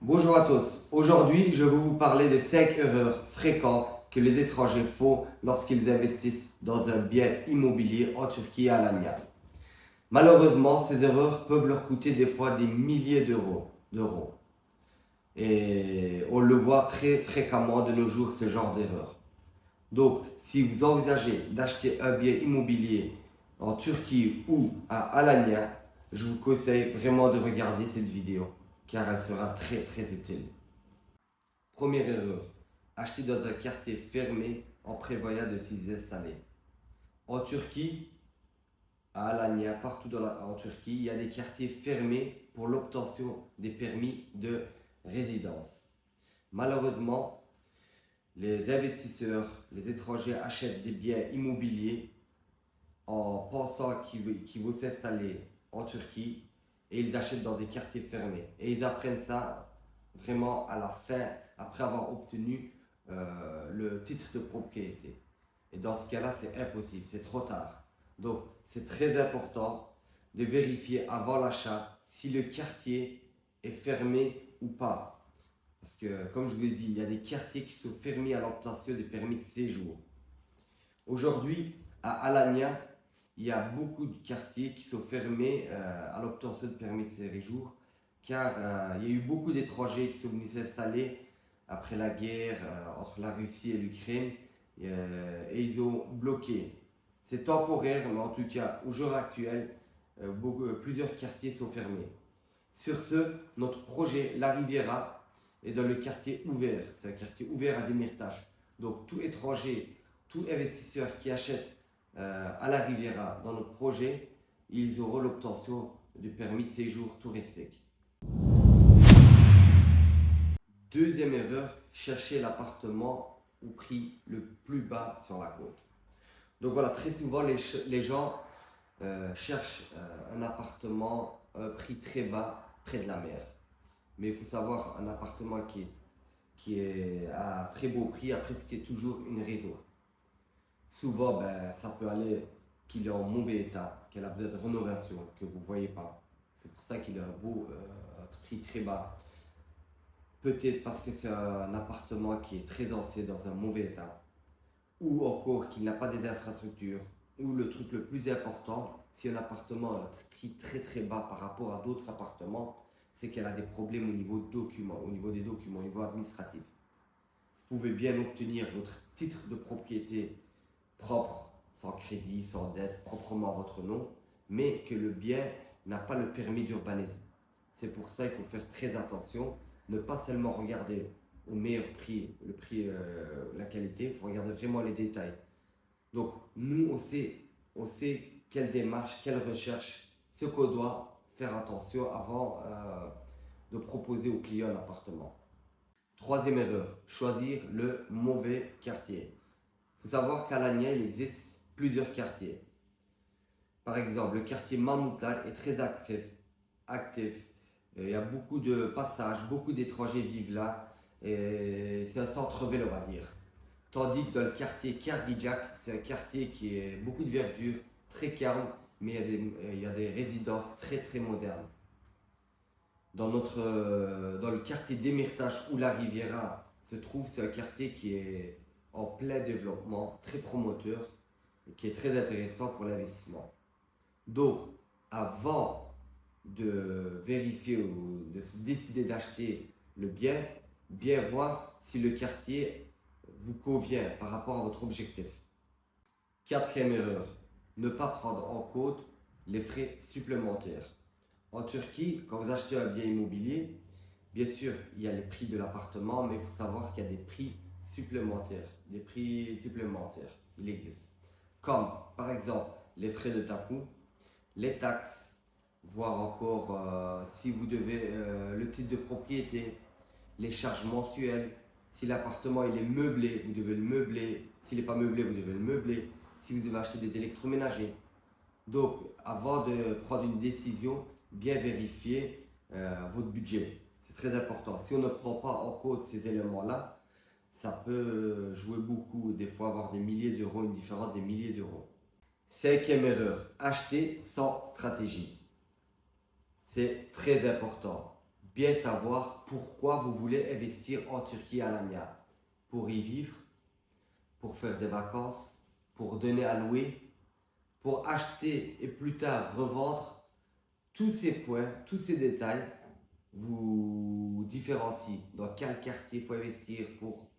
Bonjour à tous. Aujourd'hui, je vais vous parler de 5 erreurs fréquentes que les étrangers font lorsqu'ils investissent dans un bien immobilier en Turquie et à Alanya. Malheureusement, ces erreurs peuvent leur coûter des fois des milliers d'euros. Et on le voit très fréquemment de nos jours, ce genre d'erreurs. Donc, si vous envisagez d'acheter un bien immobilier en Turquie ou à Alanya, je vous conseille vraiment de regarder cette vidéo car elle sera très utile. Première erreur, acheter dans un quartier fermé en prévoyant de s'y installer. En Turquie, à Alanya, partout en Turquie, il y a des quartiers fermés pour l'obtention des permis de résidence. Malheureusement, les investisseurs, les étrangers achètent des biens immobiliers en pensant qu'ils vont s'installer en Turquie et ils achètent dans des quartiers fermés. Et ils apprennent ça vraiment à la fin, après avoir obtenu le titre de propriété. Et dans ce cas-là, c'est impossible, c'est trop tard. Donc, c'est très important de vérifier avant l'achat si le quartier est fermé ou pas. Parce que, comme je vous l'ai dit, il y a des quartiers qui sont fermés à l'obtention des permis de séjour. Aujourd'hui, à Alanya, il y a beaucoup de quartiers qui sont fermés à l'obtention de permis de séjour car il y a eu beaucoup d'étrangers qui sont venus s'installer après la guerre entre la Russie et l'Ukraine et ils ont bloqué. C'est temporaire, mais en tout cas, au jour actuel, plusieurs quartiers sont fermés. Sur ce, notre projet La Riviera est dans le quartier ouvert. C'est un quartier ouvert à Demirtaş. Donc tout étranger, tout investisseur qui achète à La Riviera dans notre projet, ils auront l'obtention du permis de séjour touristique. Deuxième erreur, chercher l'appartement au prix le plus bas sur la côte. Donc voilà, très souvent les gens cherchent un appartement à un prix très bas près de la mer. Mais il faut savoir, un appartement qui est à très beau prix, après ce qui est toujours une raison. Souvent, ça peut aller qu'il est en mauvais état, qu'il a besoin de rénovation, que vous ne voyez pas. C'est pour ça qu'il a un prix très bas. Peut-être parce que c'est un appartement qui est très ancien, dans un mauvais état. Ou encore qu'il n'a pas des infrastructures. Ou le truc le plus important, si un appartement a un prix très bas par rapport à d'autres appartements, c'est qu'elle a des problèmes au niveau des documents, au niveau administratif. Vous pouvez bien obtenir votre titre de propriété propre, sans crédit, sans dette, proprement à votre nom, mais que le bien n'a pas le permis d'urbanisme. C'est pour ça qu'il faut faire très attention, ne pas seulement regarder au meilleur prix, le prix, la qualité, il faut regarder vraiment les détails. Donc nous, on sait quelle démarche, quelle recherche, ce qu'on doit faire attention avant de proposer au client un appartement. Troisième erreur, choisir le mauvais quartier. Il faut savoir qu'à Alanya, il existe plusieurs quartiers. Par exemple, le quartier Mamoutal est très actif. Il y a beaucoup de passages, beaucoup d'étrangers vivent là. C'est un centre-ville, on va dire. Tandis que dans le quartier Kerdijak, c'est un quartier qui est beaucoup de verdure, très calme, mais il y a des résidences très modernes. Dans le quartier Demirtaş où la Riviera se trouve, c'est un quartier qui est en plein développement, très promoteur, et qui est très intéressant pour l'investissement. Donc, avant de vérifier ou de se décider d'acheter le bien, bien voir si le quartier vous convient par rapport à votre objectif. Quatrième erreur, ne pas prendre en compte les frais supplémentaires. En Turquie, quand vous achetez un bien immobilier, bien sûr, il y a les prix de l'appartement, mais il faut savoir qu'il y a des prix supplémentaires. Des prix supplémentaires, il existe. Comme, par exemple, les frais de tapu, les taxes, voire encore si vous devez le titre de propriété, les charges mensuelles. Si l'appartement il est meublé, vous devez le meubler. S'il n'est pas meublé, vous devez le meubler. Si vous devez acheter des électroménagers. Donc, avant de prendre une décision, bien vérifier votre budget. C'est très important. Si on ne prend pas en compte ces éléments-là, ça peut jouer beaucoup, des fois avoir des milliers d'euros, une différence des milliers d'euros. Cinquième erreur, acheter sans stratégie. C'est très important. bien savoir pourquoi vous voulez investir en Turquie à Alanya. Pour y vivre, pour faire des vacances, pour donner à louer, pour acheter et plus tard revendre. Tous ces points, tous ces détails vous différencient. Dans quel quartier il faut investir pour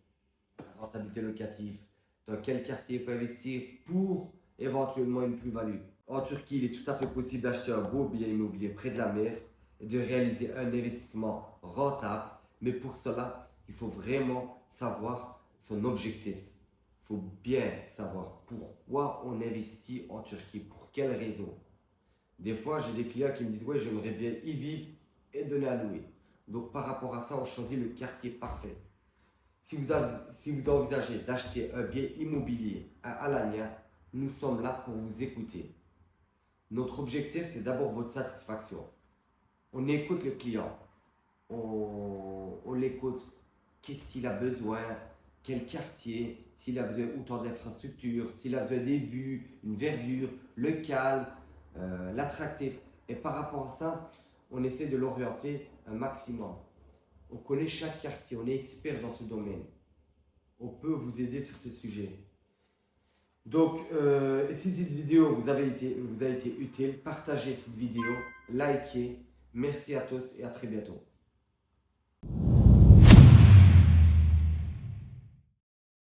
la rentabilité locative, dans quel quartier il faut investir pour éventuellement une plus-value. En Turquie, il est tout à fait possible d'acheter un beau bien immobilier près de la mer et de réaliser un investissement rentable. Mais pour cela, il faut vraiment savoir son objectif. Il faut bien savoir pourquoi on investit en Turquie, pour quelles raisons. Des fois, j'ai des clients qui me disent « Ouais, j'aimerais bien y vivre et donner à louer ». Donc, par rapport à ça, on choisit le quartier parfait. Si vous envisagez d'acheter un bien immobilier à Alanya, nous sommes là pour vous écouter. Notre objectif, c'est d'abord votre satisfaction. On écoute le client, on l'écoute, qu'est-ce qu'il a besoin, quel quartier, s'il a besoin autant d'infrastructures, s'il a besoin des vues, une verdure, le calme, l'attractif. Et par rapport à ça, on essaie de l'orienter un maximum. On connaît chaque quartier, on est expert dans ce domaine. On peut vous aider sur ce sujet. Donc, si cette vidéo vous a été utile, partagez cette vidéo, likez. Merci à tous et à très bientôt.